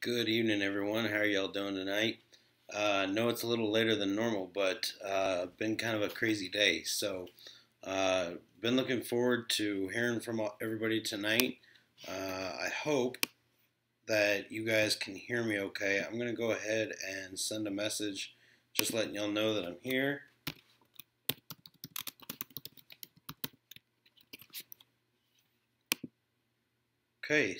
Good evening, everyone. How are y'all doing tonight? I know it's a little later than normal, but been kind of a crazy day. Been looking forward to hearing from everybody tonight. I hope that you guys can hear me okay. I'm going to go ahead and send a message just letting y'all know that I'm here. Okay,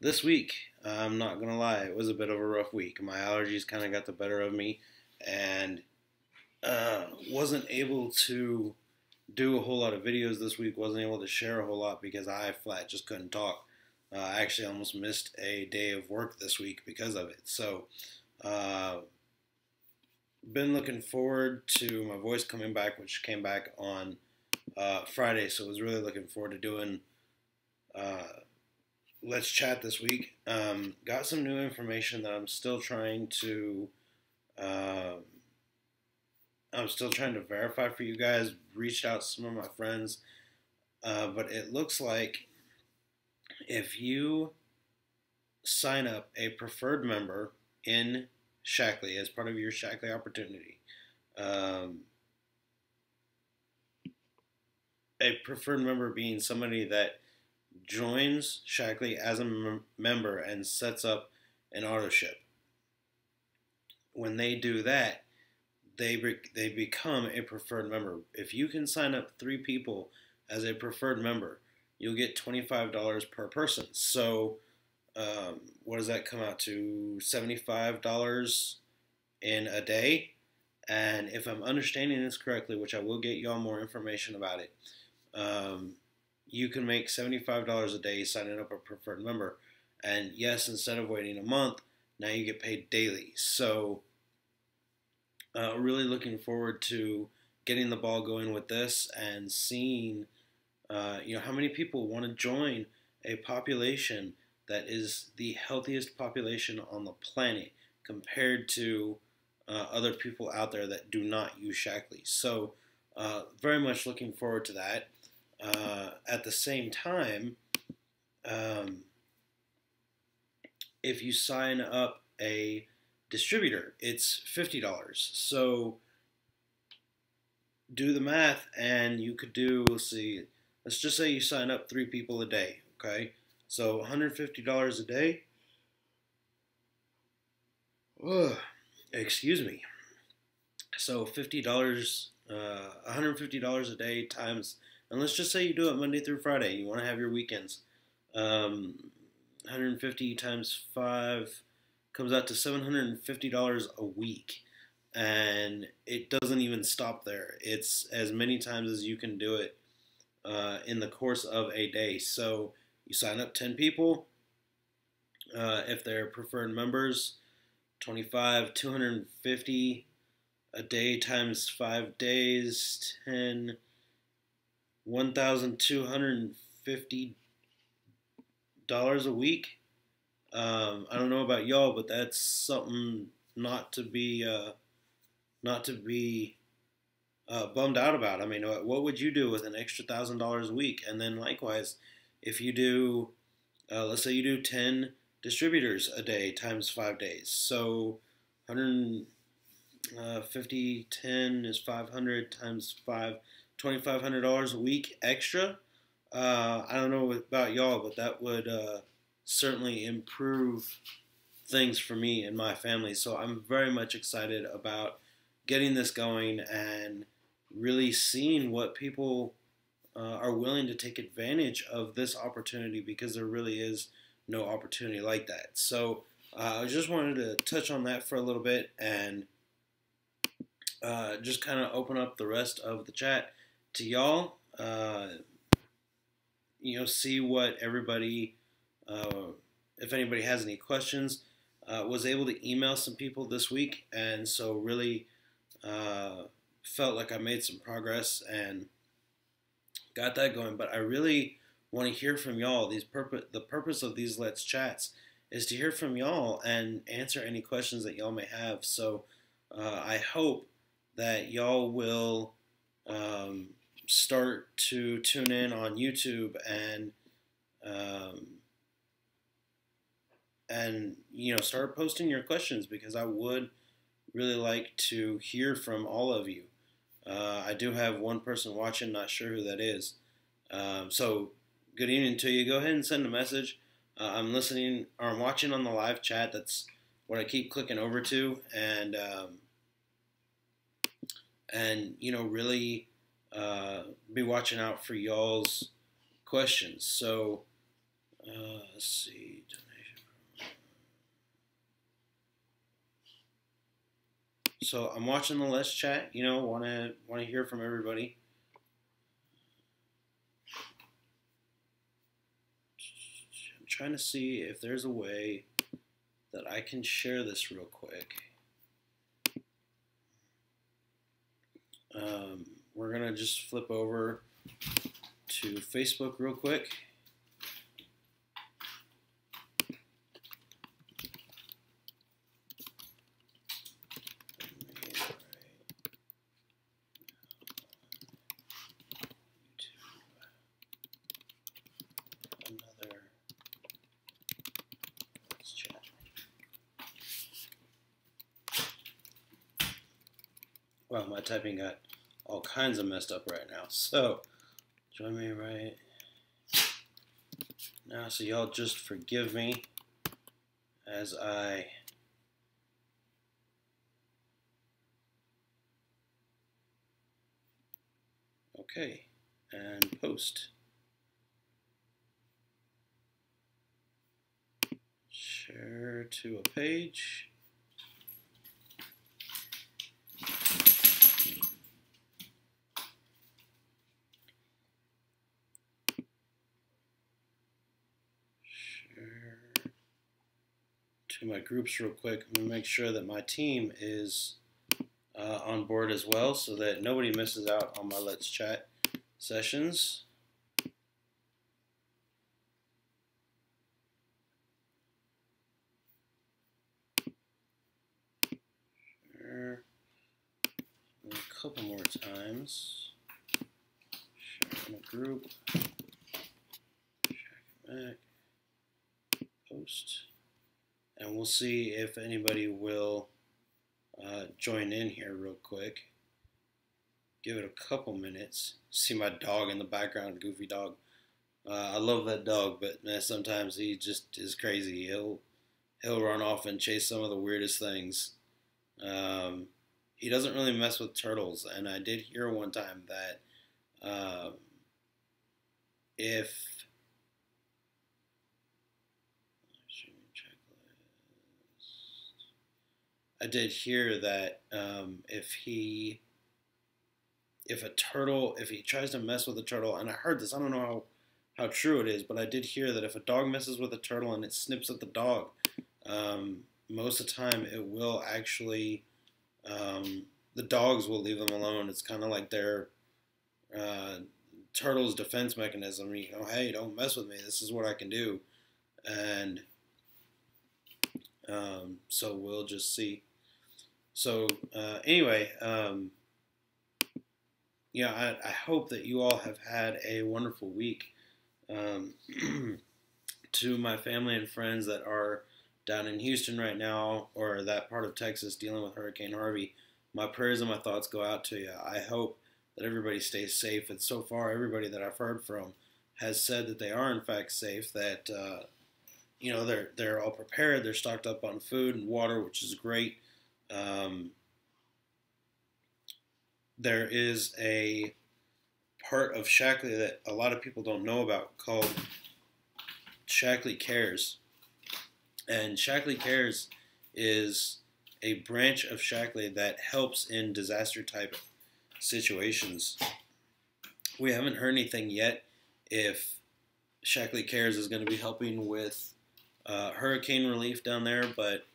this week, I'm not going to lie, it was a bit of a rough week. My allergies kind of got the better of me, and wasn't able to do a whole lot of videos this week. Wasn't able to share a whole lot because I flat just couldn't talk. I actually almost missed a day of work this week because of it. Uh, been looking forward to my voice coming back, which came back on Friday. So was really looking forward to doing uh, Let's Chat this week. Got some new information that uh, I'm still trying to verify for you guys. Reached out to some of my friends, but it looks like if you sign up a preferred member in Shackley as part of your Shackley opportunity, um, a preferred member being somebody that joins Shackley as a member and sets up an auto ship. When they do that, they become a preferred member. If you can sign up 3 people as a preferred member, you'll get $25 per person. So, what does that come out to? $75 in a day. And if I'm understanding this correctly, which I will get y'all more information about it, um, you can make $75 a day signing up a preferred member. And yes, instead of waiting a month, now you get paid daily. So, really looking forward to getting the ball going with this and seeing, how many people want to join a population that is the healthiest population on the planet compared to other people out there that do not use Shackley. So, very much looking forward to that. At the same time, um, if you sign up a distributor, it's $50. So do the math, and you could do, let's just say you sign up 3 people a day, okay? So $150 a day. Ugh, excuse me. So $50, $150 a day times, and let's just say you do it Monday through Friday. You want to have your weekends. 150 times 5 comes out to $750 a week. And it doesn't even stop there. It's as many times as you can do it in the course of a day. So you sign up 10 people. If they're preferred members, 25, 250 a day times 5 days, 10, $1,250 a week. I don't know about y'all, but that's something not to be bummed out about. I mean, what would you do with an extra $1,000 a week? And then likewise, if you do, let's say you do 10 distributors a day times 5 days, so 150 10 is 500 times 5, $2,500 a week extra. I don't know about y'all, but that would certainly improve things for me and my family. So I'm very much excited about getting this going and really seeing what people are willing to take advantage of this opportunity, because there really is no opportunity like that. So I just wanted to touch on that for a little bit and just kind of open up the rest of the chat to y'all. See what everybody, if anybody has any questions. Was able to email some people this week, and so really felt like I made some progress and got that going. But I really want to hear from y'all. The purpose of these Let's Chats is to hear from y'all and answer any questions that y'all may have. So I hope that y'all will start to tune in on YouTube and and start posting your questions, because I would really like to hear from all of you. I do have one person watching, not sure who that is. So good evening to you. Go ahead and send a message. I'm listening or I'm watching on the live chat. That's what I keep clicking over to, and really be watching out for y'all's questions. So let's see. So I'm watching the Let's Chat. Want to hear from everybody. I'm trying to see if there's a way that I can share this real quick. We're gonna just flip over to Facebook real quick. Well, my typing got all kinds of messed up right now. So, join me right now. So y'all just forgive me as I okay, and post. Share to a page. To my groups real quick. I'm going to make sure that my team is on board as well, so that nobody misses out on my Let's Chat sessions. Share a couple more times. Share in a group. Check back. Post. And we'll see if anybody will join in here real quick. Give it a couple minutes. See my dog in the background, Goofy dog. I love that dog, but man, sometimes he just is crazy. He'll run off and chase some of the weirdest things. He doesn't really mess with turtles, and I did hear one time that if I did hear that if he tries to mess with a turtle, and I heard this, I don't know how true it is, but I did hear that if a dog messes with a turtle and it snips at the dog, most of the time it will actually, the dogs will leave them alone. It's kind of like their turtle's defense mechanism. Hey, don't mess with me. This is what I can do, and so we'll just see. So anyway, I hope that you all have had a wonderful week. To my family and friends that are down in Houston right now, or that part of Texas dealing with Hurricane Harvey, my prayers and my thoughts go out to you. I hope that everybody stays safe. And so far, everybody that I've heard from has said that they are in fact safe. That they're all prepared. They're stocked up on food and water, which is great. There is a part of Shaklee that a lot of people don't know about called Shaklee Cares. And Shaklee Cares is a branch of Shaklee that helps in disaster type situations. We haven't heard anything yet if Shaklee Cares is going to be helping with hurricane relief down there, but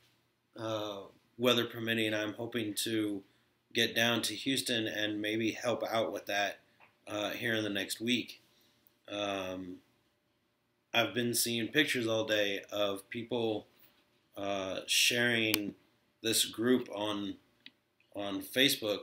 weather permitting, I'm hoping to get down to Houston and maybe help out with that here in the next week. I've been seeing pictures all day of people sharing this group on Facebook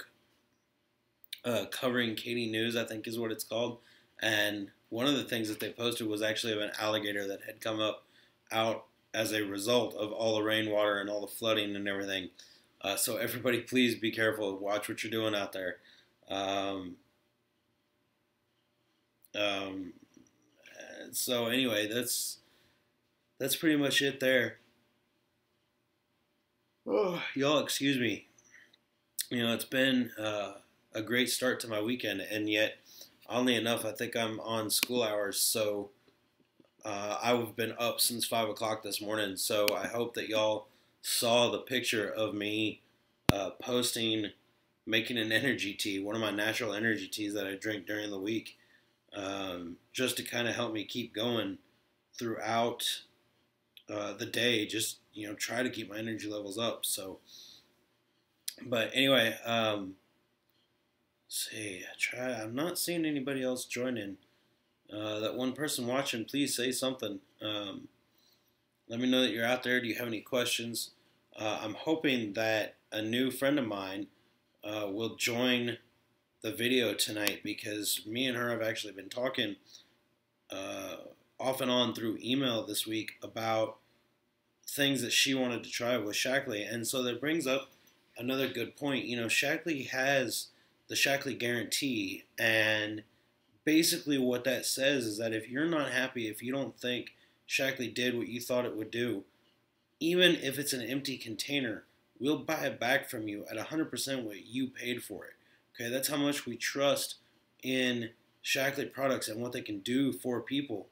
covering Katy News, I think is what it's called. And one of the things that they posted was actually of an alligator that had come up out as a result of all the rainwater and all the flooding and everything. So everybody, please be careful. Watch what you're doing out there. Um, um, so anyway, that's pretty much it there. Oh, y'all, excuse me. It's been a great start to my weekend, and yet, oddly enough, I think I'm on school hours, so I've been up since 5 o'clock this morning. So I hope that y'all saw the picture of me posting making an energy tea, one of my natural energy teas that I drink during the week, just to kind of help me keep going throughout the day. Just try to keep my energy levels up. So, but anyway, see, I'm not seeing anybody else join in. That one person watching, please say something. Let me know that you're out there. Do you have any questions? I'm hoping that a new friend of mine will join the video tonight, because me and her have actually been talking off and on through email this week about things that she wanted to try with Shaklee. And so that brings up another good point. Shaklee has the Shaklee guarantee, and basically what that says is that if you're not happy, if you don't think Shaklee did what you thought it would do, even if it's an empty container, we'll buy it back from you at 100% what you paid for it. Okay, that's how much we trust in Shaklee products and what they can do for people.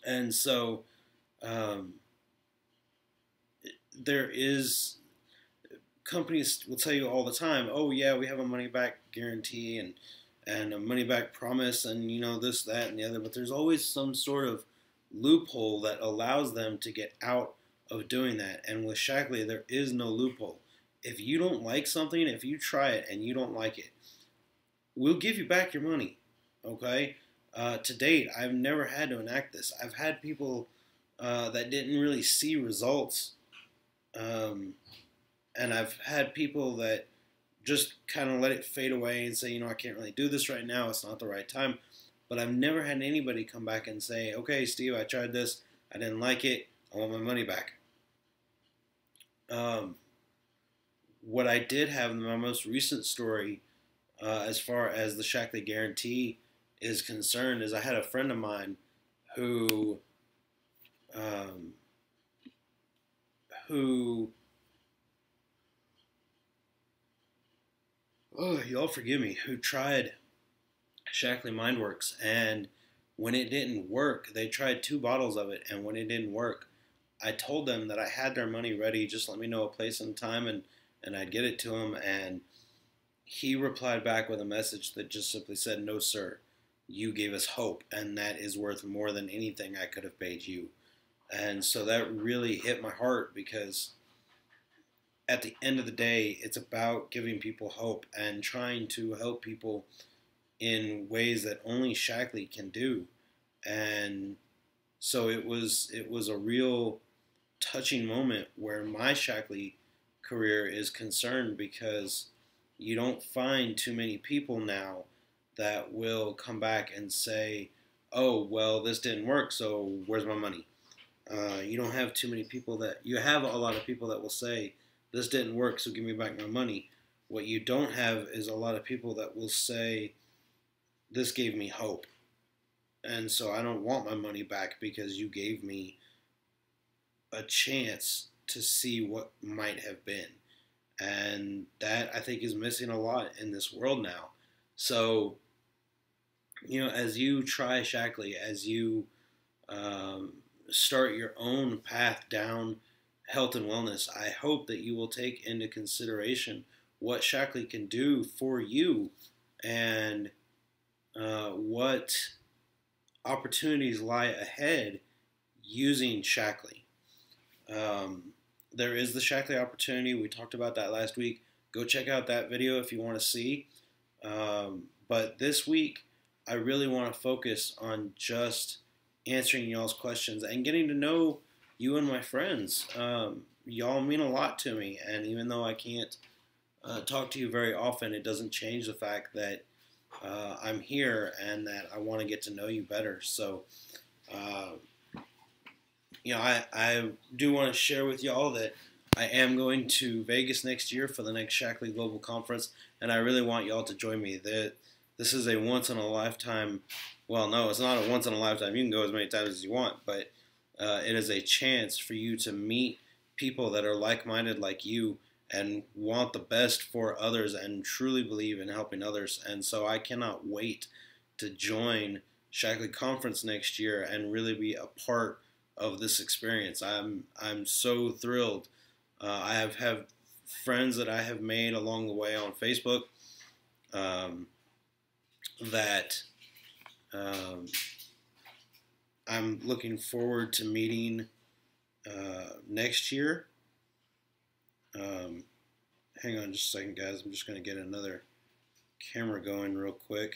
And so there is, companies will tell you all the time, oh yeah, we have a money back guarantee and a money back promise, and this, that, and the other, but there's always some sort of loophole that allows them to get out of doing that. And with Shaklee, there is no loophole. If you don't like something, if you try it and you don't like it, we'll give you back your money. Okay? To date, I've never had to enact this. I've had people that didn't really see results, and I've had people that just kind of let it fade away and say, I can't really do this right now. It's not the right time. But I've never had anybody come back and say, okay, Steve, I tried this. I didn't like it. I want my money back. What I did have in my most recent story, as far as the Shaklee guarantee is concerned, is I had a friend of mine who oh, y'all forgive me, who tried Shaklee Mindworks, and when it didn't work, they tried 2 bottles of it, and when it didn't work, I told them that I had their money ready. Just let me know a place and time, and I'd get it to him. And he replied back with a message that just simply said, no, sir, you gave us hope, and that is worth more than anything I could have paid you. And so that really hit my heart, because at the end of the day, it's about giving people hope and trying to help people in ways that only Shaklee can do. And so it was a real touching moment where my Shaklee career is concerned, because you don't find too many people now that will come back and say, oh, well, this didn't work, so where's my money? You don't have too many people that, you have a lot of people that will say, this didn't work, so give me back my money. What you don't have is a lot of people that will say, this gave me hope, and so I don't want my money back because you gave me a chance to see what might have been. And that, I think, is missing a lot in this world now. So, as you try Shaklee, as you start your own path down health and wellness, I hope that you will take into consideration what Shaklee can do for you, and what opportunities lie ahead using Shaklee. There is the Shaklee opportunity. We talked about that last week. Go check out that video if you want to see. But this week, I really want to focus on just answering y'all's questions and getting to know you and my friends. Y'all mean a lot to me, and even though I can't talk to you very often, it doesn't change the fact that I'm here and that I want to get to know you better. So I do want to share with y'all that I am going to Vegas next year for the next Shackley Global Conference, and I really want y'all to join me. This is a once in a lifetime. Well, no, it's not a once in a lifetime. You can go as many times as you want, but it is a chance for you to meet people that are like-minded like you and want the best for others and truly believe in helping others. And so I cannot wait to join Shackley Conference next year and really be a part of this experience. I'm so thrilled. I have friends that I have made along the way on Facebook um, that um, I'm looking forward to meeting next year. Hang on just a second, guys. I'm just going to get another camera going real quick.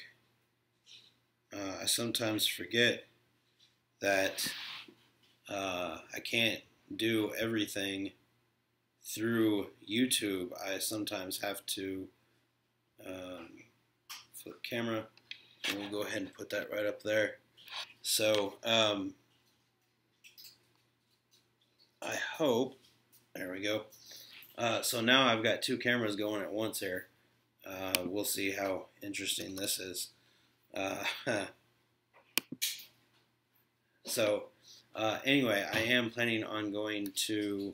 I sometimes forget that I can't do everything through YouTube. I sometimes have to flip camera, and we'll go ahead and put that right up there. So I hope, there we go. So now I've got two cameras going at once here. We'll see how interesting this is. Anyway, I am planning on going to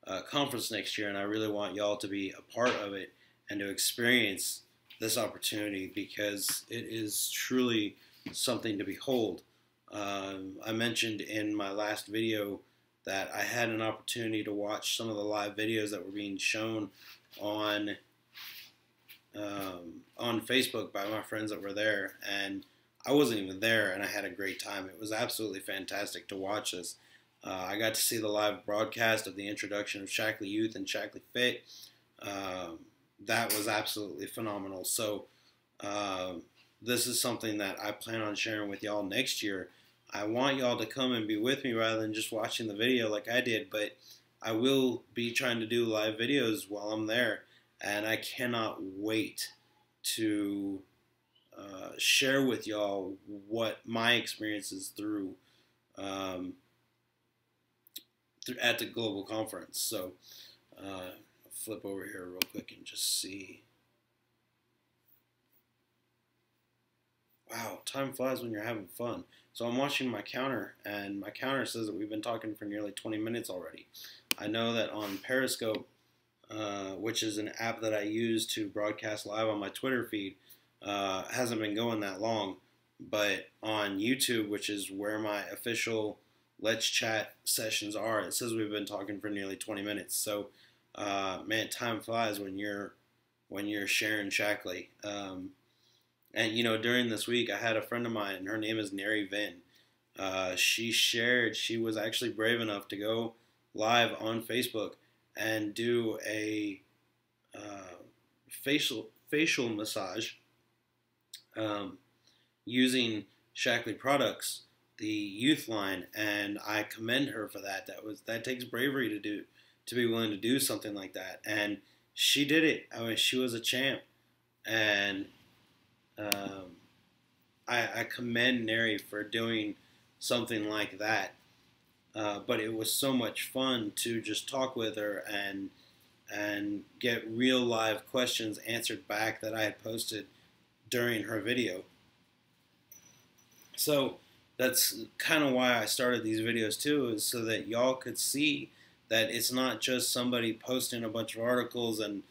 a conference next year, and I really want y'all to be a part of it and to experience this opportunity because it is truly something to behold. I mentioned in my last video that I had an opportunity to watch some of the live videos that were being shown on Facebook by my friends that were there, and I wasn't even there, and I had a great time. It was absolutely fantastic to watch this. I got to see the live broadcast of the introduction of Shackley Youth and Shackley Fit. That was absolutely phenomenal. So this is something that I plan on sharing with y'all next year. I want y'all to come and be with me rather than just watching the video like I did, but I will be trying to do live videos while I'm there, and I cannot wait to share with y'all what my experiences through at the global conference. So I'll flip over here real quick and just see. Wow, time flies when you're having fun. So I'm watching my counter, and my counter says that we've been talking for nearly 20 minutes already. I know that on Periscope, which is an app that I use to broadcast live on my Twitter feed, hasn't been going that long. But on YouTube, which is where my official Let's Chat sessions are, it says we've been talking for nearly 20 minutes. So, man, time flies when you're sharing Shackley. And, during this week, I had a friend of mine, and her name is Neri Vin. She was actually brave enough to go live on Facebook and do a facial massage using Shackley products, the youth line, and I commend her for that. That takes bravery to be willing to do something like that, and she did it. I mean, she was a champ, and I commend Neri for doing something like that. But it was so much fun to just talk with her and get real live questions answered back that I had posted during her video. So that's kind of why I started these videos too, is so that y'all could see that it's not just somebody posting a bunch of articles and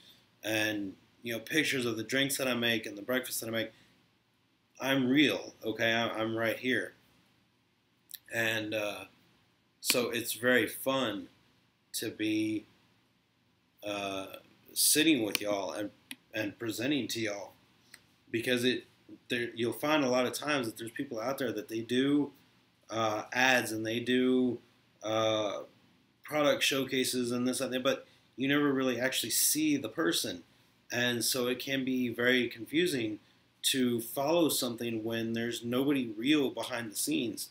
pictures of the drinks that I make and the breakfast that I make. I'm real, okay? I'm right here. And so it's very fun to be sitting with y'all and presenting to y'all, because you'll find a lot of times that there's people out there that they do ads and they do product showcases and this and that, but you never really actually see the person, and so it can be very confusing to follow something when there's nobody real behind the scenes.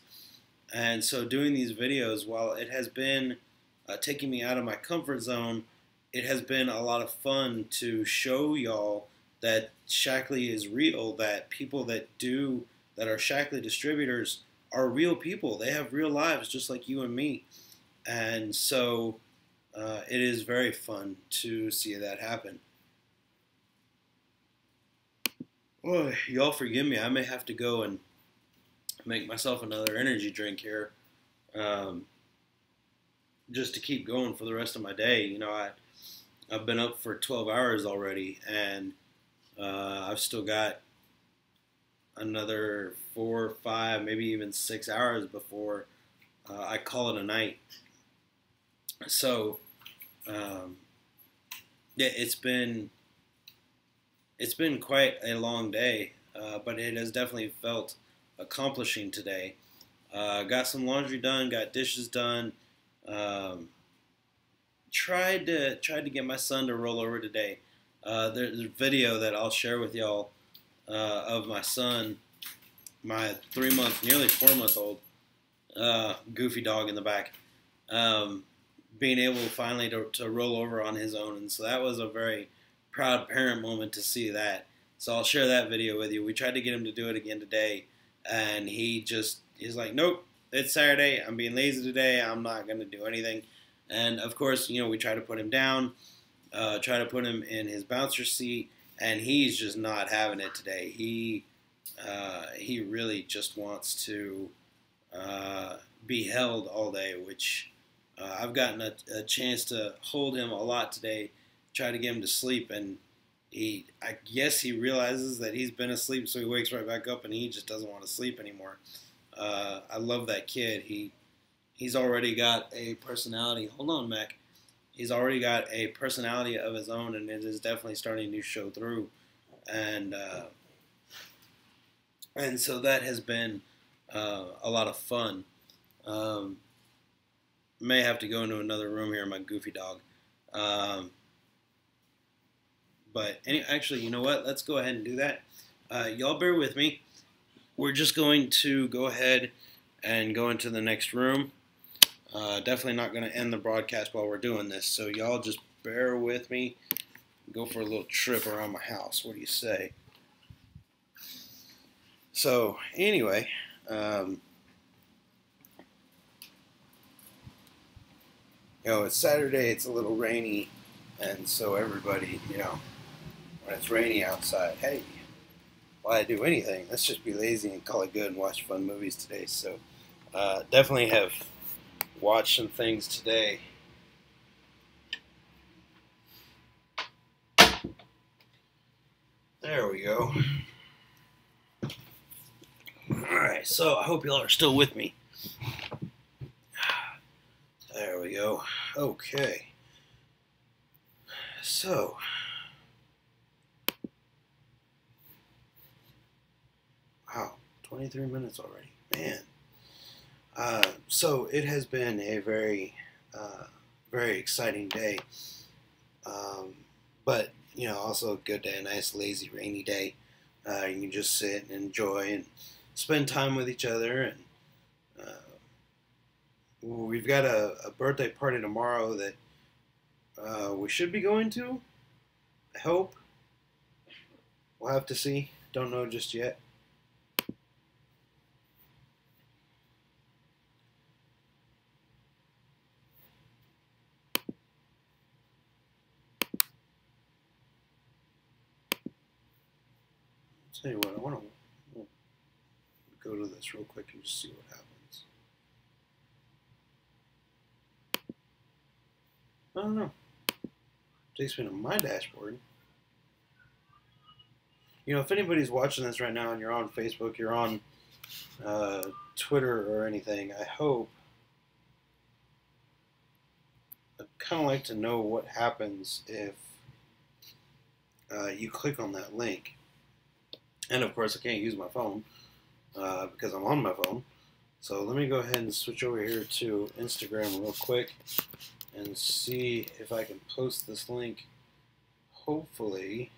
And so doing these videos, while it has been taking me out of my comfort zone, it has been a lot of fun to show y'all that Shackley is real, that people that are Shackley distributors are real people. They have real lives just like you and me. And so it is very fun to see that happen. Well, y'all forgive me. I may have to go and make myself another energy drink here, um, just to keep going for the rest of my day. I've been up for 12 hours already, and I've still got another 4, 5, maybe even 6 hours before I call it a night. So, um, yeah, it's been quite a long day, but it has definitely felt accomplishing today. Got some laundry done, got dishes done. Um, tried to get my son to roll over today. There's a video that I'll share with y'all of my son, my 3 month, nearly 4 month old, goofy dog in the back, um, being able finally to roll over on his own. And so that was a very proud parent moment to see that. So I'll share that video with you. We tried to get him to do it again today, and he's like, nope, it's Saturday. I'm being lazy today. I'm not going to do anything. And of course, we try to put him down, try to put him in his bouncer seat, and he's just not having it today. He really just wants to be held all day, which I've gotten a chance to hold him a lot today, try to get him to sleep, and I guess he realizes that he's been asleep, so he wakes right back up, and he just doesn't want to sleep anymore. I love that kid. He's already got a personality. Hold on, Mac. He's already got a personality of his own, and it is definitely starting to show through. And and so that has been a lot of fun. Um, may have to go into another room here, my goofy dog. Actually, you know what? Let's go ahead and do that. Y'all bear with me. We're just going to go ahead and go into the next room. Definitely not going to end the broadcast while we're doing this, so y'all just bear with me. Go for a little trip around my house. What do you say? So, anyway, it's Saturday, it's a little rainy, and so everybody, when it's rainy outside, hey, why do anything? Let's just be lazy and call it good and watch fun movies today. So, definitely have watched some things today. There we go. Alright, so I hope y'all are still with me. There we go. Okay. So, wow, 23 minutes already. Man. So it has been a very, very exciting day. But, also a good day, a nice, lazy, rainy day. You can just sit and enjoy and spend time with each other. And we've got a birthday party tomorrow that we should be going to. I hope. We'll have to see. Don't know just yet. Tell you what, I want to go to this real quick and just see what happens. I don't know. Takes me to my dashboard. If anybody's watching this right now and you're on Facebook, you're on Twitter or anything, I hope. I'd kind of like to know what happens if you click on that link. And of course, I can't use my phone because I'm on my phone. So let me go ahead and switch over here to Instagram real quick and see if I can post this link. Hopefully.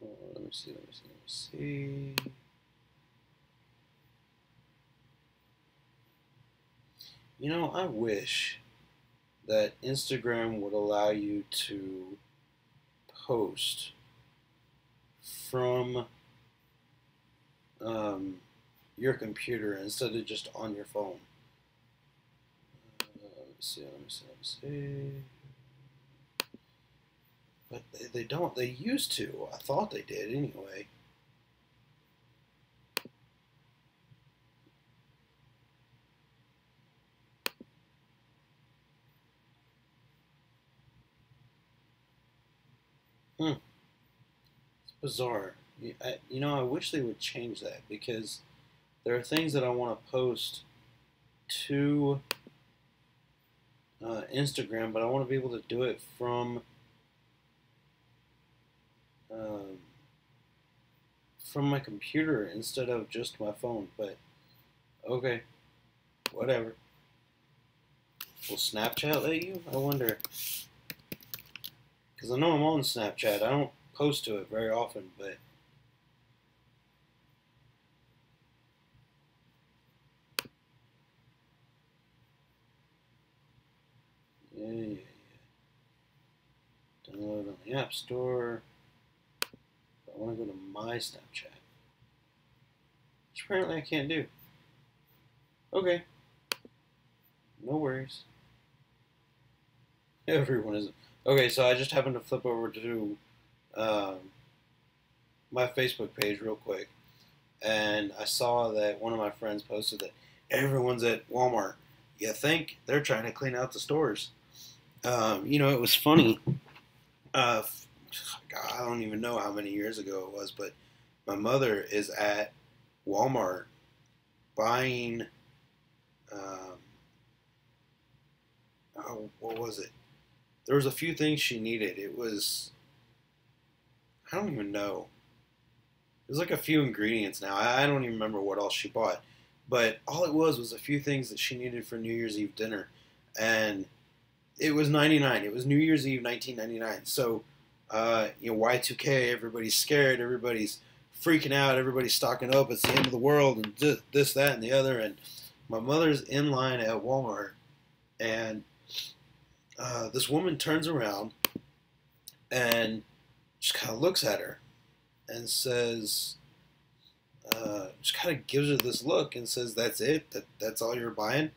Let me see. I wish that Instagram would allow you to post from um, your computer instead of just on your phone. Let me see. Let me see. Let me see. But they don't. They used to. I thought they did anyway. Hmm. It's bizarre. I wish they would change that because there are things that I want to post to Instagram, but I want to be able to do it um, from my computer instead of just my phone. But okay, whatever. Will Snapchat let you? I wonder. Because I know I'm on Snapchat. I don't post to it very often, but yeah. Download on the App Store. I want to go to my Snapchat, which apparently I can't do. Okay, no worries. Everyone is. Okay, so I just happened to flip over to um, my Facebook page real quick, and I saw that one of my friends posted that everyone's at Walmart. You think they're trying to clean out the stores? It was funny. Uh, God, I don't even know how many years ago it was, but my mother is at Walmart buying. Um, oh, what was it? There was a few things she needed. It was I don't even know. It was like a few ingredients now. I don't even remember what else she bought, but all it was a few things that she needed for New Year's Eve dinner, and it was 99. It was New Year's Eve 1999. So, Y2K. Everybody's scared. Everybody's freaking out. Everybody's stocking up. It's the end of the world, and this, that, and the other. And my mother's in line at Walmart, and this woman turns around and just kind of looks at her and says, just kind of gives her this look and says, "That's it? That's all you're buying?"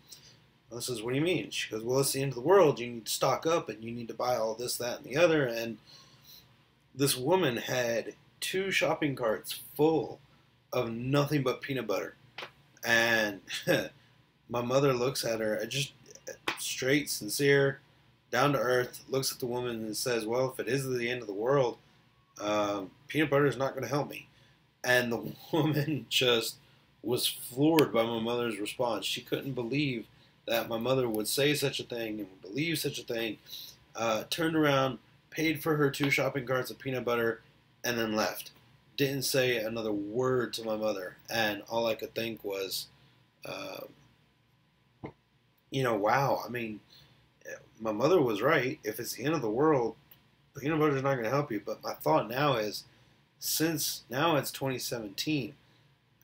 And I says, "What do you mean?" She goes, "Well, it's the end of the world. You need to stock up and you need to buy all this, that, and the other." And this woman had two shopping carts full of nothing but peanut butter. And my mother looks at her, just straight, sincere, down to earth, looks at the woman and says, "Well, if it is the end of the world, peanut butter is not going to help me." And the woman just was floored by my mother's response. She couldn't believe that my mother would say such a thing and would believe such a thing. Turned around, paid for her two shopping carts of peanut butter, and then left. Didn't say another word to my mother. And all I could think was, uh, wow. I mean, my mother was right. If it's the end of the world, peanut butter is not going to help you. But my thought now is, since now it's 2017,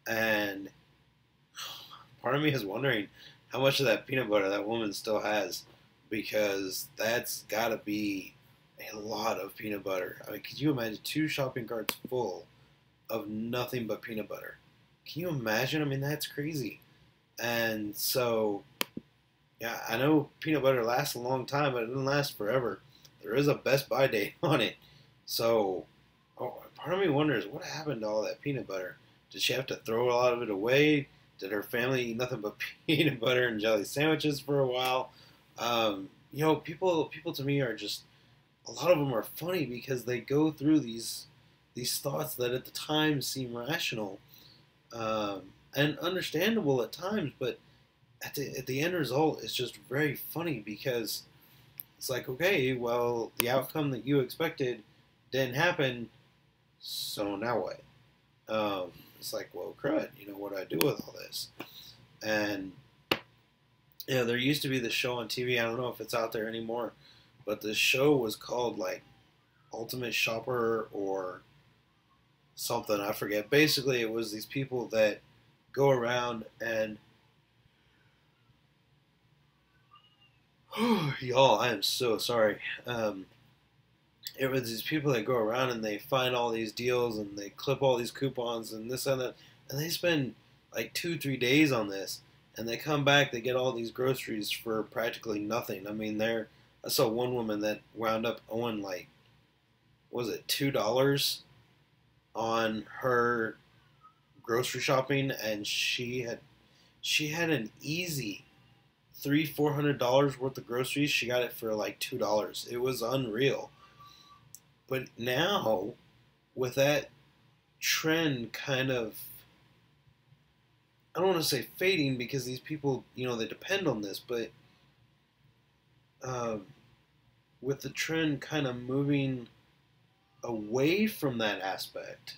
and part of me is wondering how much of that peanut butter that woman still has, because that's got to be a lot of peanut butter. I mean, could you imagine two shopping carts full of nothing but peanut butter? Can you imagine? I mean, that's crazy. And so, yeah, I know peanut butter lasts a long time, but it doesn't last forever. There is a best by date on it. So, part of me wonders what happened to all that peanut butter. Did she have to throw a lot of it away? Did her family eat nothing but peanut butter and jelly sandwiches for a while? People to me are just, a lot of them are funny because they go through these thoughts that at the time seem rational, and understandable at times, but at the end result, it's just very funny because it's like, okay, well, the outcome that you expected didn't happen, so now what? It's like, well, crud, what do I do with all this? And there used to be this show on TV. I don't know if it's out there anymore, but the show was called like Ultimate Shopper or something. I forget. Basically, it was these people that go around and y'all, I am so sorry. It was these people that go around and they find all these deals and they clip all these coupons and this and that. and they spend like 2 3 days on this, and they come back, they get all these groceries for practically nothing. I mean, I saw one woman that wound up owing like, was it $2 on her grocery shopping, and she had an easy $300-400 worth of groceries. She got it for like $2. It was unreal. But now, with that trend kind of, I don't want to say fading, because these people, they depend on this, but um, with the trend kind of moving away from that aspect,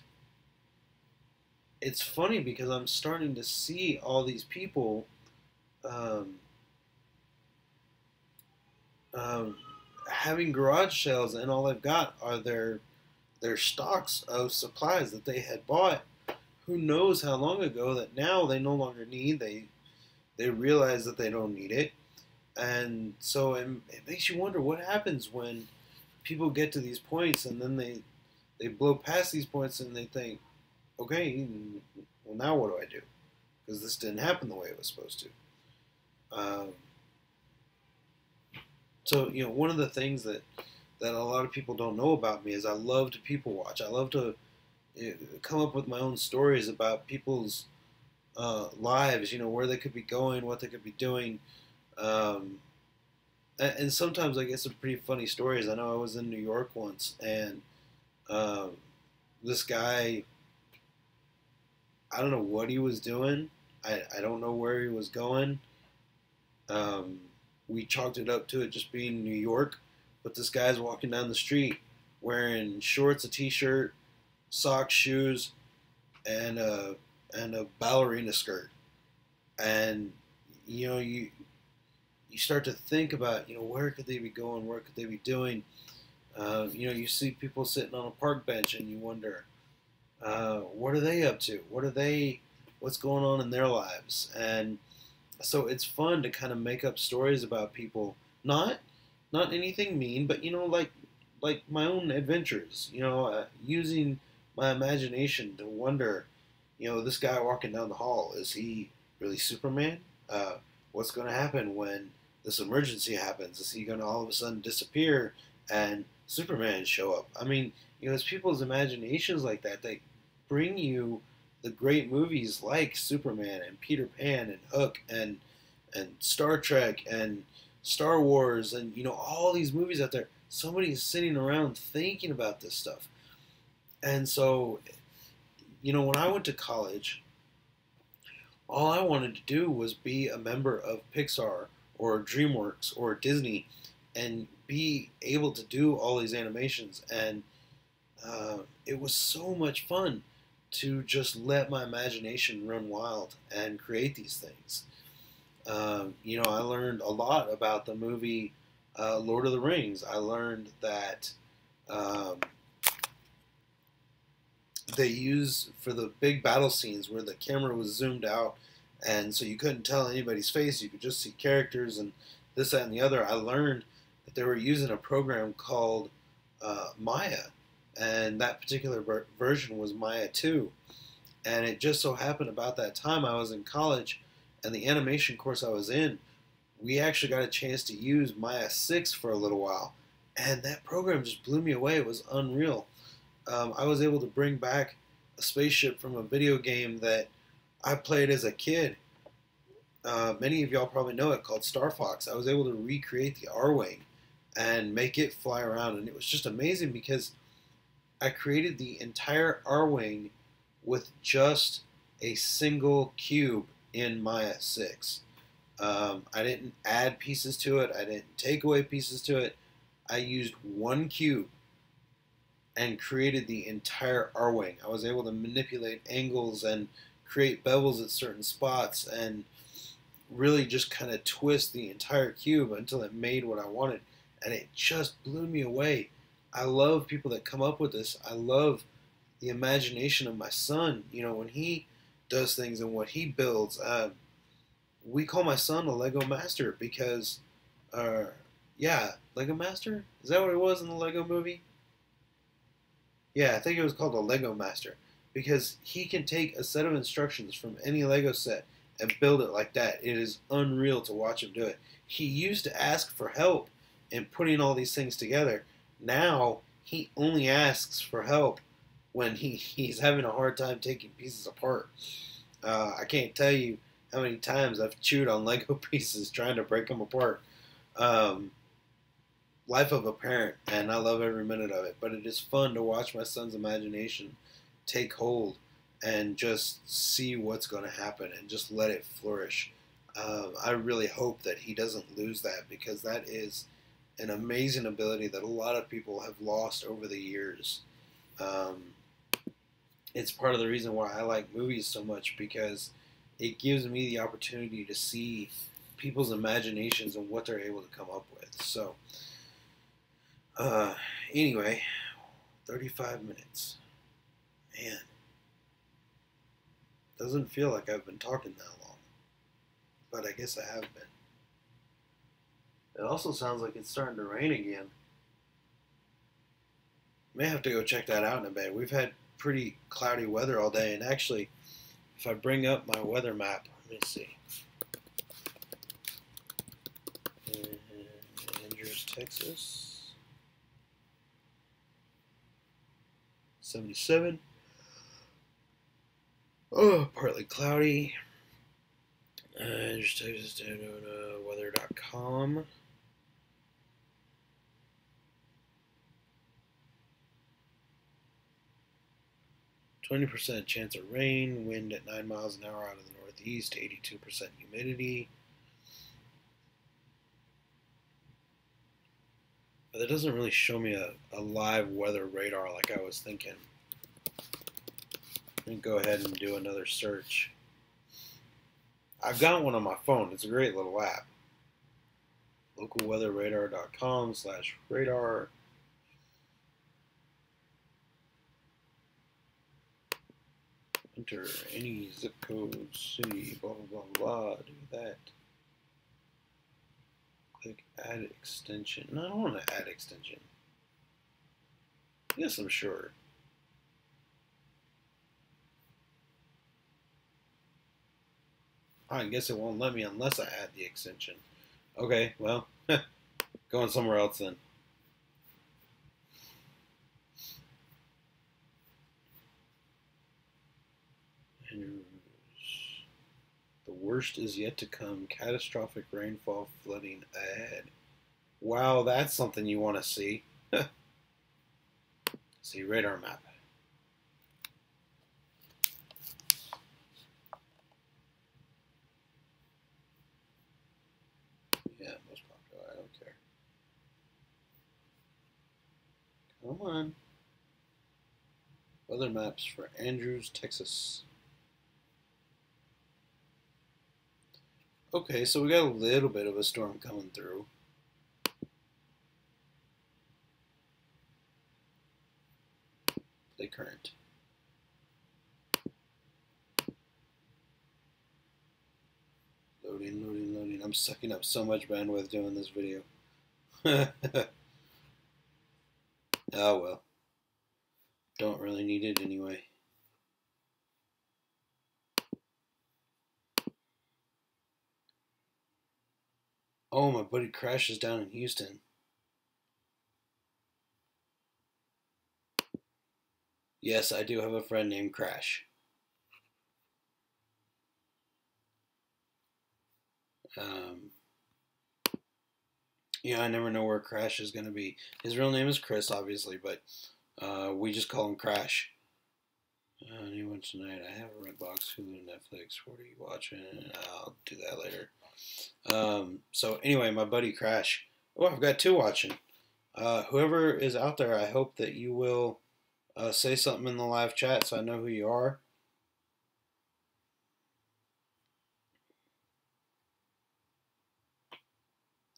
it's funny because I'm starting to see all these people um, um, having garage sales, and all they've got are their stocks of supplies that they had bought who knows how long ago, that now they no longer need. They realize that they don't need it, and so it makes you wonder what happens when people get to these points, and then they blow past these points, and they think, okay, well, now what do I do? Because this didn't happen the way it was supposed to. Um, so one of the things that a lot of people don't know about me is I love to people watch. I love to come up with my own stories about people's lives. Where they could be going, what they could be doing. Um, and sometimes I get some pretty funny stories. I know I was in New York once, and um, this guy, I don't know what he was doing. I don't know where he was going. Um, we chalked it up to it just being New York, but this guy's walking down the street wearing shorts, a t-shirt, socks, shoes, and a ballerina skirt. And you start to think about where could they be going, where could they be doing. You see people sitting on a park bench, and you wonder, what are they up to? What's going on in their lives? And so it's fun to kind of make up stories about people, not anything mean, but like my own adventures. Using my imagination to wonder, this guy walking down the hall, is he really Superman? What's going to happen when this emergency happens? Is he going to all of a sudden disappear and Superman show up? I mean, it's people's imaginations like that bring you the great movies like Superman and Peter Pan and Hook and Star Trek and Star Wars, and all these movies out there. Somebody's sitting around thinking about this stuff. And so, when I went to college, all I wanted to do was be a member of Pixar or DreamWorks or Disney and be able to do all these animations. And it was so much fun to just let my imagination run wild and create these things. I learned a lot about the movie Lord of the Rings. I learned that they use, for the big battle scenes where the camera was zoomed out, and so you couldn't tell anybody's face, you could just see characters and this, that, and the other. I learned that they were using a program called Maya, and that particular version was Maya 2. And it just so happened about that time I was in college, and the animation course I was in, we actually got a chance to use Maya 6 for a little while. And that program just blew me away. It was unreal. I was able to bring back a spaceship from a video game that I played as a kid. Many of y'all probably know it, called Star Fox. I was able to recreate the R-Wing and make it fly around. And it was just amazing because I created the entire R-Wing with just a single cube in Maya 6. I didn't add pieces to it. I didn't take away pieces to it. I used one cube and created the entire R-Wing. I was able to manipulate angles and create bevels at certain spots and really just kind of twist the entire cube until it made what I wanted. And it just blew me away. I love people that come up with this. I love the imagination of my son, when he does things and what he builds. We call my son a Lego master because, Lego master? Is that what it was in the Lego movie? Yeah, I think it was called a Lego master. because he can take a set of instructions from any Lego set and build it like that. It is unreal to watch him do it. He used to ask for help in putting all these things together. Now he only asks for help when he's having a hard time taking pieces apart. I can't tell you how many times I've chewed on Lego pieces trying to break them apart. Life of a parent, and I love every minute of it. But it is fun to watch my son's imagination take hold and just see what's going to happen and just let it flourish. I really hope that he doesn't lose that, because that is an amazing ability that a lot of people have lost over the years. It's part of the reason why I like movies so much, because it gives me the opportunity to see people's imaginations and what they're able to come up with. So, anyway, 35 minutes. Man, doesn't feel like I've been talking that long, but I guess I have been. It also sounds like it's starting to rain again. May have to go check that out in a bit. We've had pretty cloudy weather all day, and actually, if I bring up my weather map, let me see. Andrews, Texas. 77. Oh, partly cloudy. Andrews, Texas, weather.com. %, chance of rain, wind at 9 miles an hour out of the northeast, 82% humidity. But that doesn't really show me a live weather radar like I was thinking. Let me go ahead and do another search. I've got one on my phone. It's a great little app. localweatherradar.com/radar. Enter any zip code, city, blah, blah, blah, do that. Click add extension. No, I don't want to add extension. Yes, I'm sure. I guess it won't let me unless I add the extension. Okay, well, going somewhere else then. The worst is yet to come. Catastrophic rainfall, flooding ahead. Wow, that's something you want to see. See, radar map. Yeah, most popular. I don't care. Come on. Weather maps for Andrews, Texas. Okay, so we got a little bit of a storm coming through. Play current. Loading, loading, loading. I'm sucking up so much bandwidth doing this video. Oh well. Don't really need it anyway. Oh, my buddy Crash is down in Houston. Yes, I do have a friend named Crash. Yeah, I never know where Crash is going to be. His real name is Chris, obviously, but we just call him Crash. New one tonight. I have a Redbox, Hulu, Netflix. What are you watching? I'll do that later. So anyway, my buddy Crash. Oh, I've got two watching. Whoever is out there, I hope that you will say something in the live chat so I know who you are.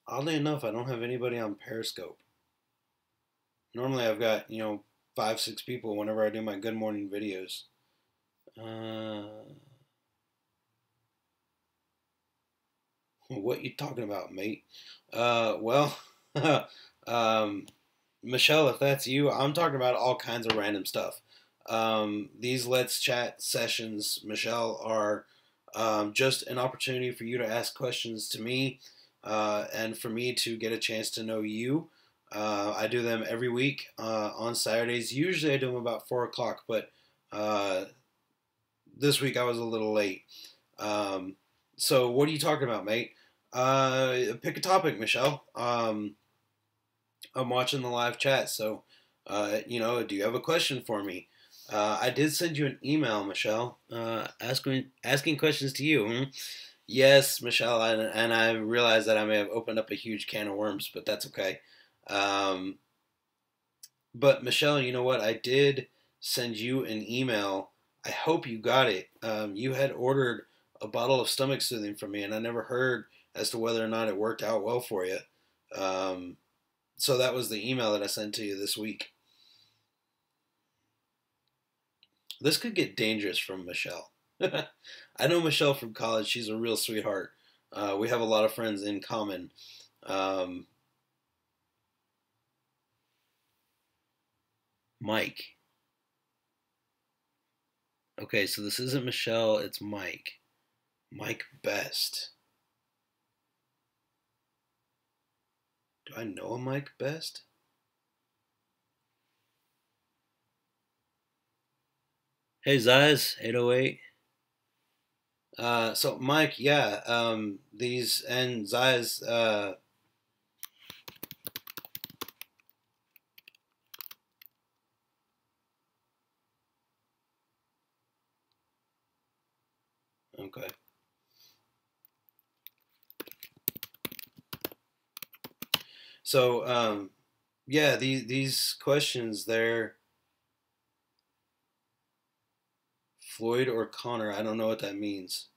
Oddly enough, I don't have anybody on Periscope. Normally I've got, 5, 6 people whenever I do my good morning videos. What you talking about, mate? Well, Michelle, if that's you, I'm talking about all kinds of random stuff. These Let's Chat sessions, Michelle, are just an opportunity for you to ask questions to me and for me to get a chance to know you. I do them every week on Saturdays. Usually I do them about 4 o'clock, but uh, this week I was a little late. So what are you talking about, mate? Pick a topic, Michelle. I'm watching the live chat, so do you have a question for me? I did send you an email, Michelle, asking questions to you. Hmm? Yes, Michelle, and I realize that I may have opened up a huge can of worms, but that's okay. Um, but Michelle, you know what? I did send you an email. I hope you got it. You had ordered a bottle of stomach soothing from me, and I never heard as to whether or not it worked out well for you. Um, so that was the email that I sent to you this week. This could get dangerous from Michelle. I know Michelle from college. She's a real sweetheart. We have a lot of friends in common. Um, Mike. Okay, so this isn't Michelle, it's Mike. Mike Best. Do I know a Mike Best? Hey, Zaz, 808. So Mike, yeah, these and Zaz, okay. So, yeah, these questions, they're Floyd or Connor. I don't know what that means.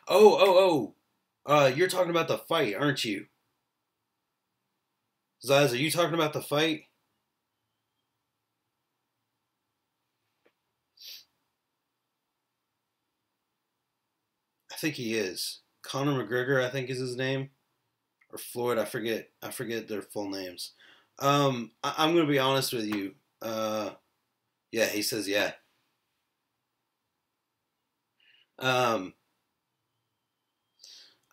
You're talking about the fight, aren't you? Zaz, are you talking about the fight? I think he is. Conor McGregor, I think is his name, or Floyd. I forget. I forget their full names. I'm gonna be honest with you. Yeah, he says yeah. Um,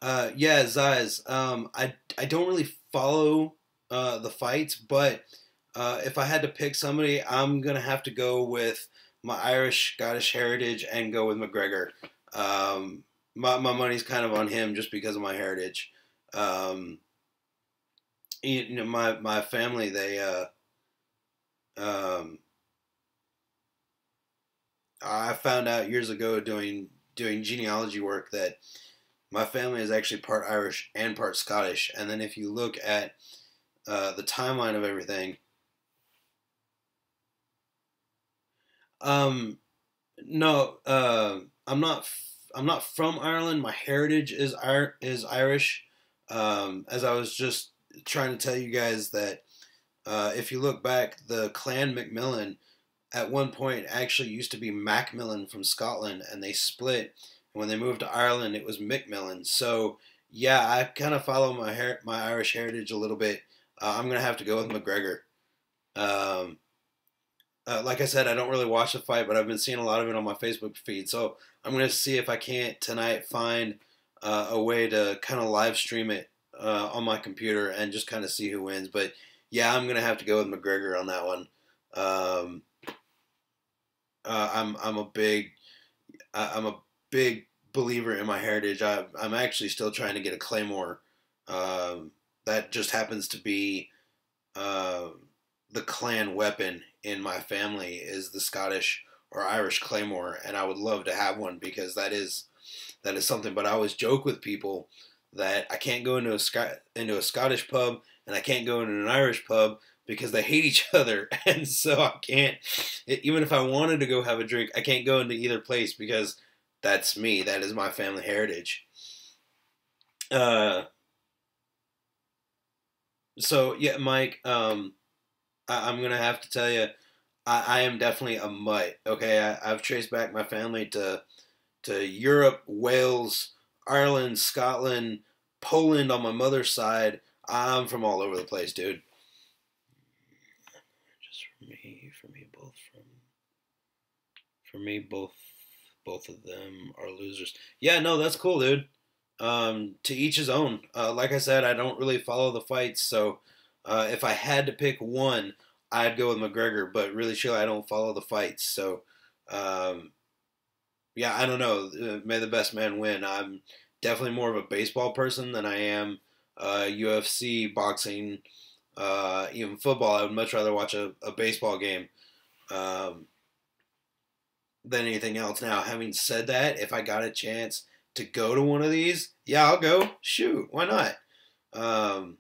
yeah, Zaz. I don't really follow the fights, but if I had to pick somebody, I'm gonna have to go with my Irish Scottish heritage and go with McGregor. My money's kind of on him just because of my heritage. Um, my family, they um, I found out years ago doing genealogy work that my family is actually part Irish and part Scottish. And then if you look at the timeline of everything, um, no, I'm not from Ireland. My heritage is Irish. As I was just trying to tell you guys that if you look back, the Clan Macmillan at one point actually used to be Macmillan from Scotland, and they split. And when they moved to Ireland, it was Macmillan. So yeah, I kind of follow my Irish heritage a little bit. I'm gonna have to go with McGregor. Um, like I said, I don't really watch the fight, but I've been seeing a lot of it on my Facebook feed. So I'm gonna see if I can't tonight find a way to kind of live stream it on my computer and just kind of see who wins. But yeah, I'm gonna have to go with McGregor on that one. Um, I'm a I'm a big believer in my heritage. I'm actually still trying to get a claymore. That just happens to be uh, the clan weapon in my family is the Scottish or Irish claymore, and I would love to have one because that is something. But I always joke with people that I can't go into a Scottish pub and I can't go into an Irish pub because they hate each other, and so I can't. Even if I wanted to go have a drink, I can't go into either place because that's me. That is my family heritage. Uh, so yeah, Mike. I'm gonna have to tell you, I am definitely a mutt. Okay, I've traced back my family to Europe, Wales, Ireland, Scotland, Poland on my mother's side. I'm from all over the place, dude. Just for me both from. For me, both of them are losers. Yeah, no, that's cool, dude. To each his own. Like I said, I don't really follow the fights, so if I had to pick one, I'd go with McGregor. But really, sure, I don't follow the fights, so um, yeah, I don't know. May the best man win. I'm definitely more of a baseball person than I am UFC, boxing, even football. I would much rather watch a baseball game um, than anything else. Now, having said that, if I got a chance to go to one of these, yeah, I'll go. Shoot, why not? Um,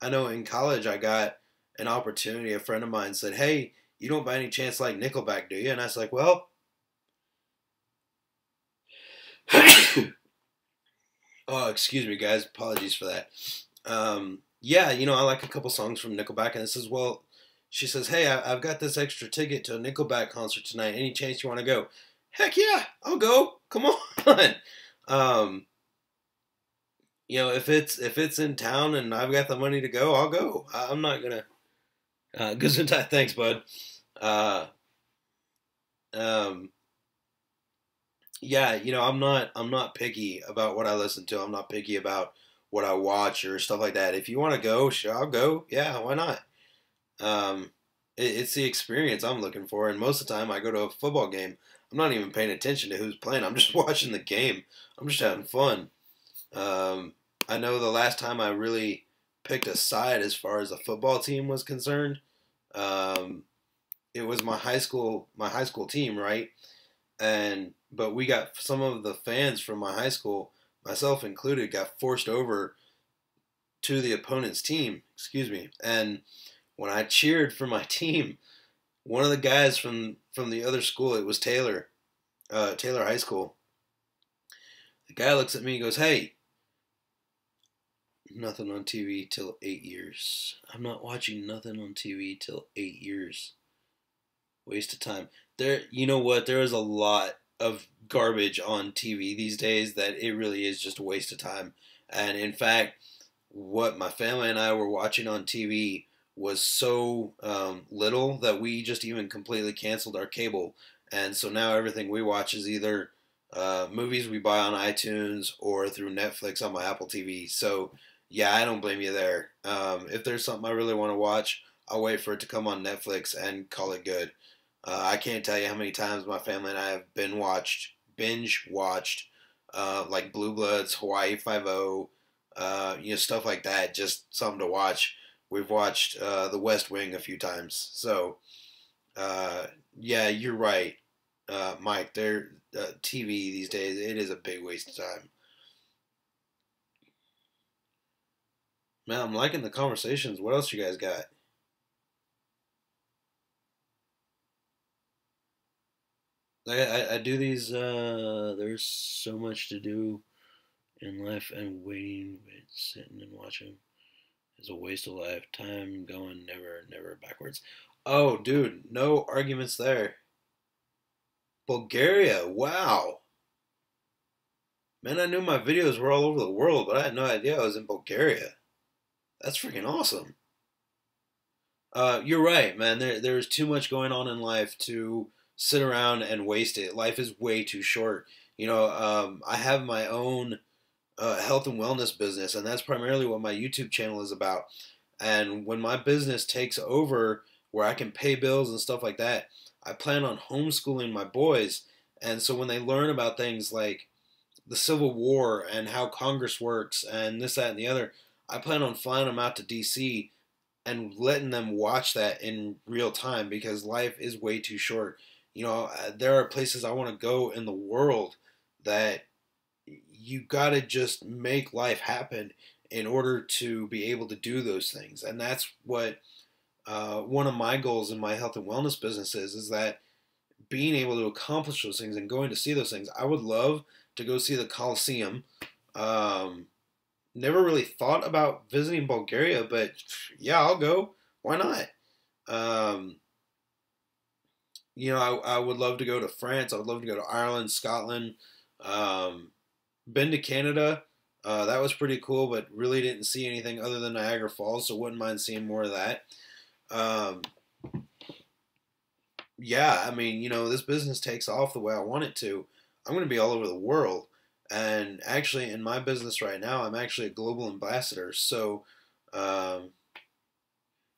I know in college I got an opportunity. A friend of mine said, "Hey, you don't by any chance like Nickelback, do you?" And I was like, "Well, oh, excuse me, guys. Apologies for that. Yeah, I like a couple songs from Nickelback, and this is well. She says, "Hey, I've got this extra ticket to a Nickelback concert tonight. Any chance you want to go?" Heck yeah, I'll go. Come on. Um, if it's in town and I've got the money to go, I'll go. I'm not gonna. Gesundheit, thanks, bud. Uh, um, yeah, I'm not picky about what I listen to. I'm not picky about what I watch or stuff like that. If you want to go, sure, I'll go. Yeah, why not? Um, it's the experience I'm looking for, and most of the time I go to a football game. I'm not even paying attention to who's playing. I'm just watching the game. I'm just having fun. Um, I know the last time I really picked a side as far as a football team was concerned, um, it was my high school team, right? And but we got some of the fans from my high school, myself included, got forced over to the opponent's team. Excuse me. And when I cheered for my team, one of the guys from the other school, it was Taylor, Taylor High School. The guy looks at me and goes, "Hey, nothing on TV till 8 years. I'm not watching nothing on TV till 8 years. Waste of time." You know what? There is a lot of garbage on TV these days that it really is just a waste of time. And in fact, what my family and I were watching on TV was so little that we just even completely canceled our cable. And so now everything we watch is either movies we buy on iTunes or through Netflix on my Apple TV. So yeah, I don't blame you there. If there's something I really want to watch, I'll wait for it to come on Netflix and call it good. I can't tell you how many times my family and I have binge watched, like Blue Bloods, Hawaii Five O, stuff like that. Just something to watch. We've watched The West Wing a few times. So, uh, yeah, you're right, Mike. TV these days, it is a big waste of time. Man, I'm liking the conversations. What else you guys got? I do these. There's so much to do in life, and sitting and watching is a waste of life. Time going never, never backwards. Oh, dude, no arguments there. Bulgaria, wow. Man, I knew my videos were all over the world, but I had no idea I was in Bulgaria. That's freaking awesome. You're right, man. There's too much going on in life to sit around and waste it. Life is way too short. I have my own health and wellness business, and that's primarily what my YouTube channel is about. And when my business takes over, where I can pay bills and stuff like that, I plan on homeschooling my boys. And so when they learn about things like the Civil War and how Congress works and this, that, and the other, I plan on flying them out to DC and letting them watch that in real time because life is way too short. There are places I want to go in the world that you got to just make life happen in order to be able to do those things. And that's what one of my goals in my health and wellness business is that being able to accomplish those things and going to see those things. I would love to go see the Colosseum. Um, Never really thought about visiting Bulgaria, but yeah, I'll go. Why not? Um, I would love to go to France. I would love to go to Ireland, Scotland. Um, Been to Canada. That was pretty cool, but really didn't see anything other than Niagara Falls, so wouldn't mind seeing more of that. Um, yeah, I mean, this business takes off the way I want it to, I'm going to be all over the world. And actually, in my business right now, I'm actually a global ambassador. So, um,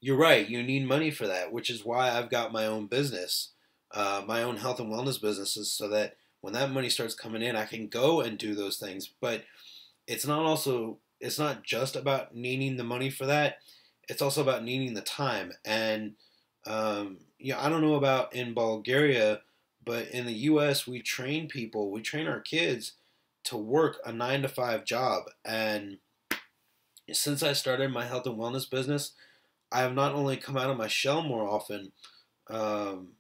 you're right. You need money for that, which is why I've got my own business, my own health and wellness businesses, so that when that money starts coming in, I can go and do those things. But it's not just about needing the money for that. It's also about needing the time. And I don't know about in Bulgaria, but in the U.S. we train our kids to work a 9 to 5 job. And since I started my health and wellness business, I have not only come out of my shell more often, um,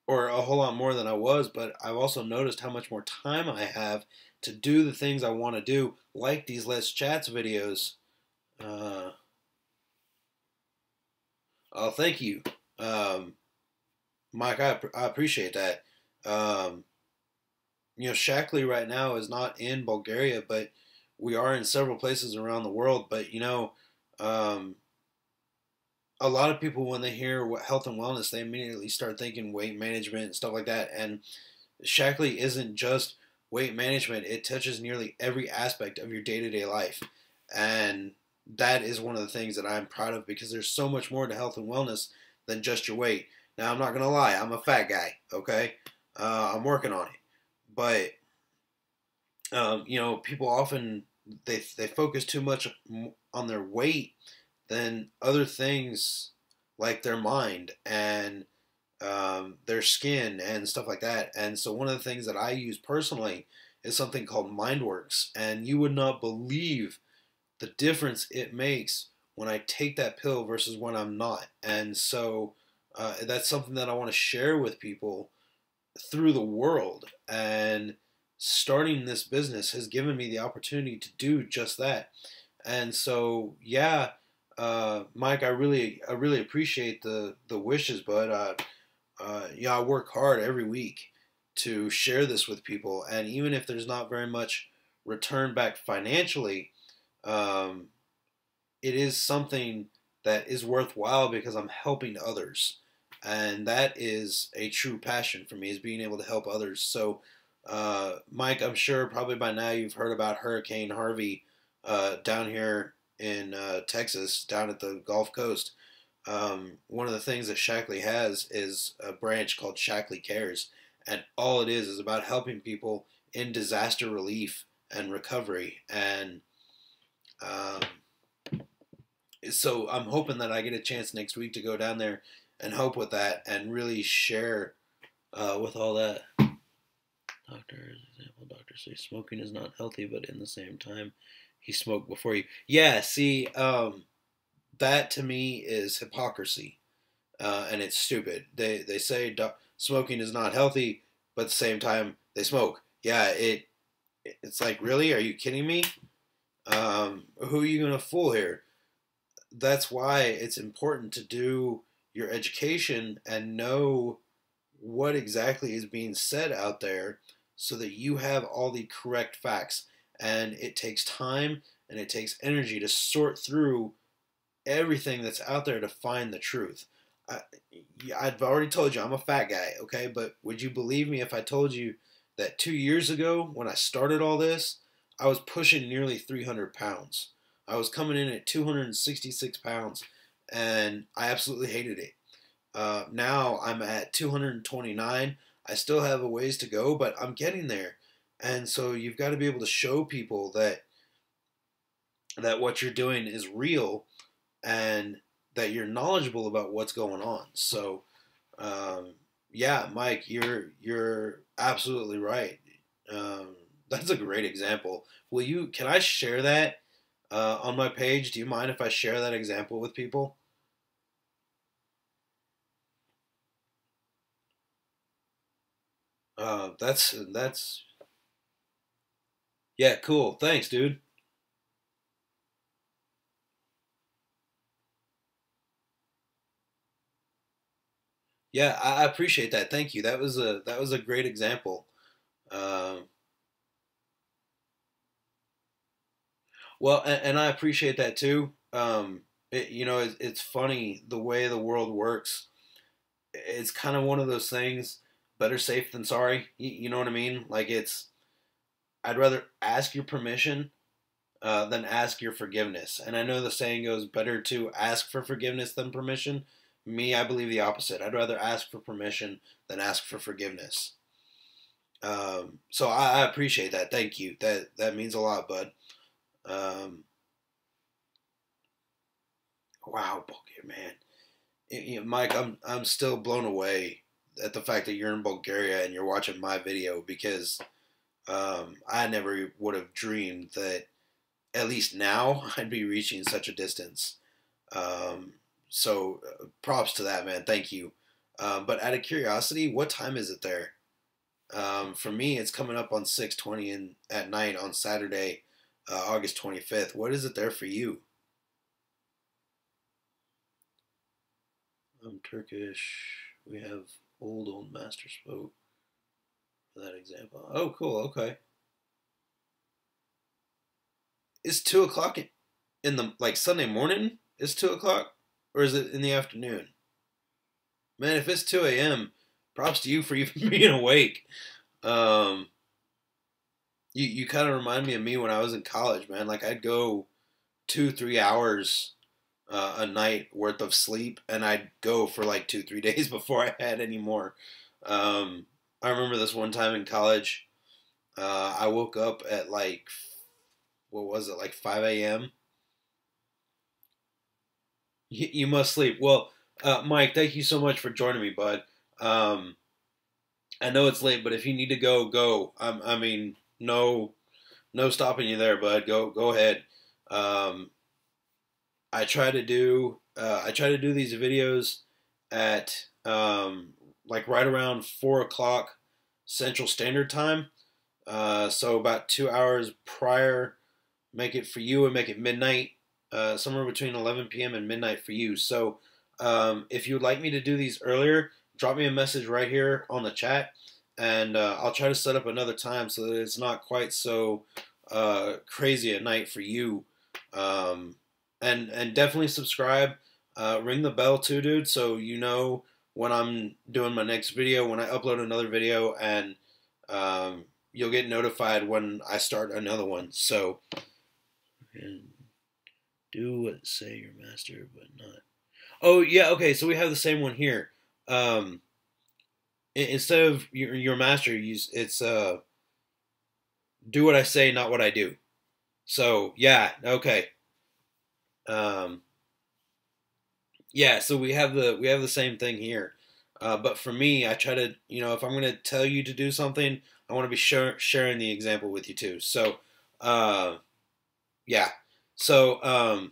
or a whole lot more than I was, but I've also noticed how much more time I have to do the things I want to do, like these Let's Chats videos. Uh, oh, thank you, um, Mike. I appreciate that. Um, Shackley right now is not in Bulgaria, but we are in several places around the world. But um, a lot of people when they hear what health and wellness, they immediately start thinking weight management and stuff like that. And Shackley isn't just weight management; it touches nearly every aspect of your day-to-day life, and that is one of the things that I'm proud of because there's so much more to health and wellness than just your weight. Now, I'm not gonna lie; I'm a fat guy. Okay, I'm working on it, but people often they focus too much on their weight than other things like their mind and their skin and stuff like that. And so one of the things that I use personally is something called MindWorks, and you would not believe the difference it makes when I take that pill versus when I'm not. And so that's something that I want to share with people through the world. And starting this business has given me the opportunity to do just that. And so, yeah, Mike, I really appreciate the wishes, but I work hard every week to share this with people, and even if there's not very much return back financially, um, it is something that is worthwhile because I'm helping others, and that is a true passion for me is being able to help others. So, Mike, I'm sure probably by now you've heard about Hurricane Harvey down here in Texas, down at the Gulf Coast. One of the things that Shackley has is a branch called Shackley Cares, and all it is about helping people in disaster relief and recovery. And um, so I'm hoping that I get a chance next week to go down there and help with that and really share with all that. Doctor, example, doctors say smoking is not healthy, but in the same time, he smoked before you. Yeah, see, that to me is hypocrisy, and it's stupid. They say smoking is not healthy, but at the same time they smoke. Yeah, it's like, really? Are you kidding me? Who are you gonna fool here? That's why it's important to do your education and know what exactly is being said out there so that you have all the correct facts. And it takes time and it takes energy to sort through everything that's out there to find the truth. I, I've already told you I'm a fat guy, okay? But would you believe me if I told you that 2 years ago, when I started all this, I was pushing nearly 300 pounds? I was coming in at 266 pounds, and I absolutely hated it. Now I'm at 229. I still have a ways to go, but I'm getting there. And so you've got to be able to show people that what you're doing is real and that you're knowledgeable about what's going on. So, yeah, Mike, you're absolutely right. That's a great example. Will you? Can I share that on my page? Do you mind if I share that example with people? That's yeah, cool. Thanks, dude. Yeah, I appreciate that. Thank you. That was a great example. Um, well, and I appreciate that too. It's funny the way the world works. it's kind of one of those things. Better safe than sorry. You know what I mean? Like I'd rather ask your permission than ask your forgiveness. And I know the saying goes, better to ask for forgiveness than permission. Me, I believe the opposite. I'd rather ask for permission than ask for forgiveness. So I appreciate that. Thank you. That means a lot, bud. Um, wow, Bulgaria, man. Mike, I'm still blown away at the fact that you're in Bulgaria and you're watching my video because I never would have dreamed that at least now I'd be reaching such a distance. Um, so props to that, man. Thank you. But out of curiosity, what time is it there? For me, it's coming up on 6:20 at night on Saturday, August 25th. What is it there for you? I'm Turkish. We have old master spoke for that example. Oh, cool. Okay. It's 2 o'clock in the like Sunday morning. It's 2 o'clock, or is it in the afternoon? Man, if it's 2 a.m., props to you for even being awake. Um, you kind of remind me of me when I was in college, man. Like I'd go 2 3 hours a night worth of sleep, and I'd go for like 2 3 days before I had any more. Um, I remember this one time in college. I woke up at like what was it, like 5 a.m. You must sleep. Well, Mike, thank you so much for joining me, bud. Um, I know it's late, but if you need to go, go. I mean, no stopping you there, bud. Go ahead. Um, I try to do these videos at like right around 4 o'clock Central Standard Time. So about 2 hours prior, make it for you and make it midnight, somewhere between 11 p.m. and midnight for you. So if you would like me to do these earlier, drop me a message right here on the chat, and I'll try to set up another time so that it's not quite so crazy at night for you. Um, and definitely subscribe. Ring the bell too, dude, so you know when I'm doing my next video, when I upload another video, and you'll get notified when I start another one. So, and do what say your master, but not. Oh yeah, okay. So we have the same one here. Um, instead of your master, use it's do what I say, not what I do. So yeah, okay. Um, yeah, so we have the same thing here. But for me, I try to, if I'm going to tell you to do something, I want to be sharing the example with you too. So, uh, yeah. So,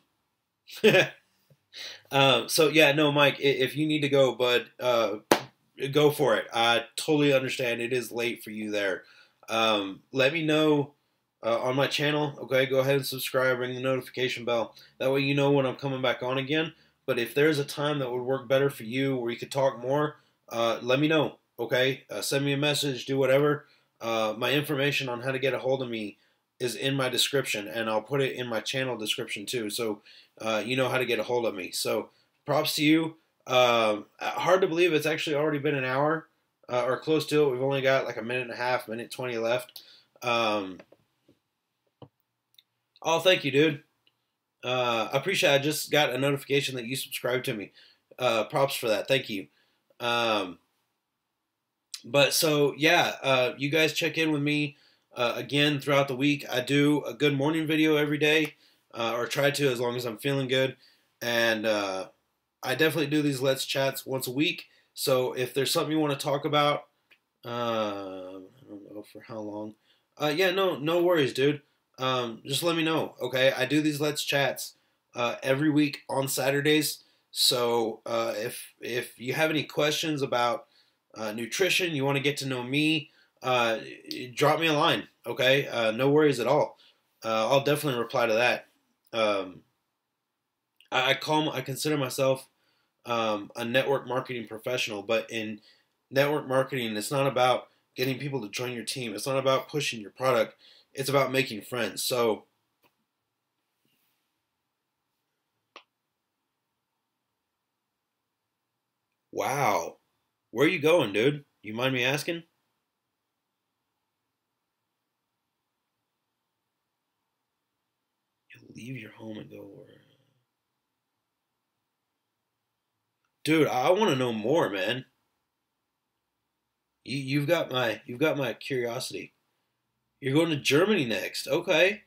so yeah, no, Mike, if you need to go, bud, go for it. I totally understand. It is late for you there. Let me know on my channel. Okay, go ahead and subscribe, ring the notification bell. That way you know when I'm coming back on again. But if there's a time that would work better for you where you could talk more, let me know. Okay, send me a message, do whatever. My information on how to get a hold of me is in my description, and I'll put it in my channel description too. So you know how to get a hold of me. So props to you. Hard to believe it's actually already been an hour or close to it. We've only got like a minute and a half, minute 20 left. Oh, thank you, dude. I appreciate it. I just got a notification that you subscribed to me. Props for that. Thank you. Um, but so, yeah, you guys check in with me again throughout the week. I do a good morning video every day, or try to as long as I'm feeling good. And I definitely do these Let's Chats once a week. So if there's something you want to talk about, I don't know for how long. Yeah, no worries, dude. Just let me know, okay? I do these Let's Chats every week on Saturdays. So if you have any questions about nutrition, you want to get to know me, drop me a line, okay? No worries at all. I'll definitely reply to that. Um, I consider myself a network marketing professional, but in network marketing, it's not about getting people to join your team. It's not about pushing your product. It's about making friends. So, wow. Where you going, dude? You mind me asking? You leave your home and go where? Dude, I want to know more, man. You've got my curiosity. You're going to Germany next. Okay.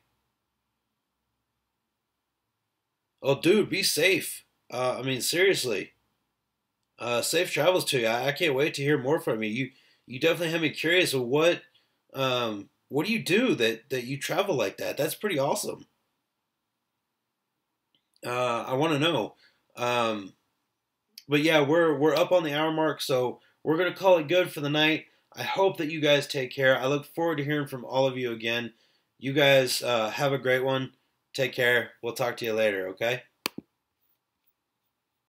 Oh, dude, be safe. I mean, seriously. Safe travels to you. I can't wait to hear more from you. You definitely have me curious. Of what do you do that you travel like that? That's pretty awesome. I want to know. Um, but yeah, we're up on the hour mark, so we're gonna call it good for the night. I hope that you guys take care. I look forward to hearing from all of you again. You guys have a great one. Take care. We'll talk to you later. Okay.